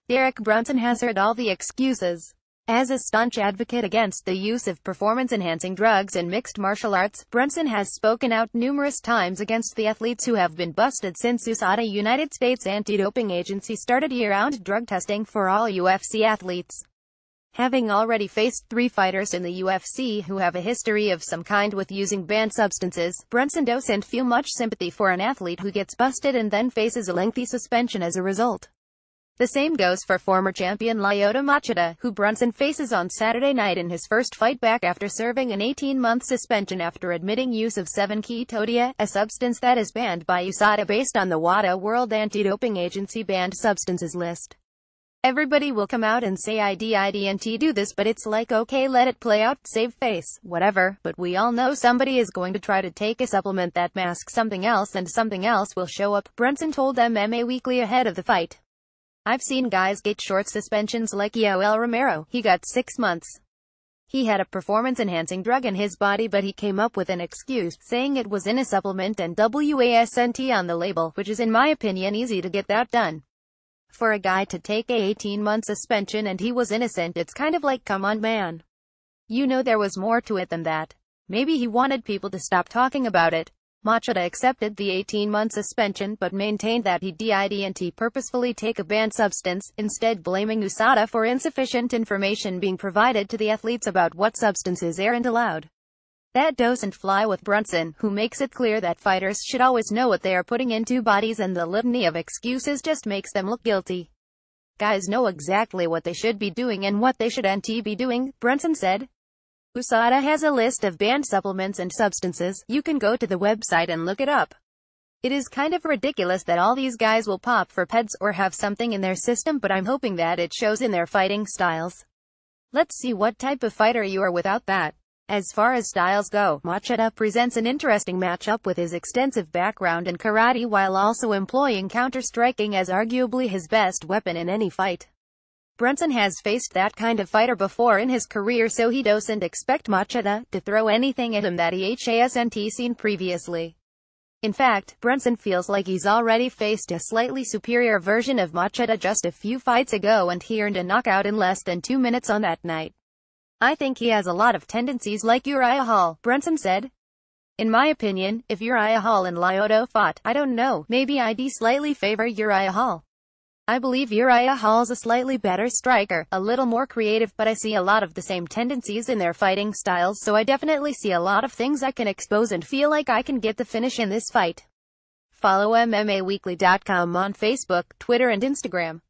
Brunson has heard all the excuses. As a staunch advocate against the use of performance-enhancing drugs in mixed martial arts, Brunson has spoken out numerous times against the athletes who have been busted since USADA, United States Anti-Doping Agency, started year-round drug testing for all UFC athletes. Having already faced 3 fighters in the UFC who have a history of some kind with using banned substances, Brunson doesn't feel much sympathy for an athlete who gets busted and then faces a lengthy suspension as a result. The same goes for former champion lyoto Machida, who Brunson faces on Saturday night in his first fight back after serving an 18-month suspension after admitting use of 7-ketodia, a substance that is banned by USADA based on the WADA World Anti-Doping Agency banned substances list. Everybody will come out and say I didn't do this, but it's like, okay, let it play out, save face, whatever, but we all know somebody is going to try to take a supplement that masks something else and something else will show up, Brunson told MMA Weekly ahead of the fight. I've seen guys get short suspensions like Yoel Romero. He got 6 months. He had a performance-enhancing drug in his body, but he came up with an excuse, saying it was in a supplement and WASNT on the label, which is in my opinion easy to get that done. For a guy to take a 18-month suspension and he was innocent, it's kind of like, come on man. You know there was more to it than that. Maybe he wanted people to stop talking about it. Machida accepted the 18-month suspension but maintained that he didn't purposefully take a banned substance, instead blaming USADA for insufficient information being provided to the athletes about what substances aren't allowed. That doesn't fly with Brunson, who makes it clear that fighters should always know what they are putting into bodies, and the litany of excuses just makes them look guilty. Guys know exactly what they should be doing and what they shouldn't be doing, Brunson said. USADA has a list of banned supplements and substances. You can go to the website and look it up. It is kind of ridiculous that all these guys will pop for peds or have something in their system, but I'm hoping that it shows in their fighting styles. Let's see what type of fighter you are without that. As far as styles go, Machida presents an interesting matchup with his extensive background in karate while also employing counter-striking as arguably his best weapon in any fight. Brunson has faced that kind of fighter before in his career, so he doesn't expect Machida to throw anything at him that he hasn't seen previously. In fact, Brunson feels like he's already faced a slightly superior version of Machida just a few fights ago, and he earned a knockout in less than 2 minutes on that night. I think he has a lot of tendencies like Uriah Hall, Brunson said. In my opinion, if Uriah Hall and Lyoto fought, I don't know, maybe I'd slightly favor Uriah Hall. I believe Uriah Hall's a slightly better striker, a little more creative, but I see a lot of the same tendencies in their fighting styles, so I definitely see a lot of things I can expose and feel like I can get the finish in this fight. Follow MMAweekly.com on Facebook, Twitter and Instagram.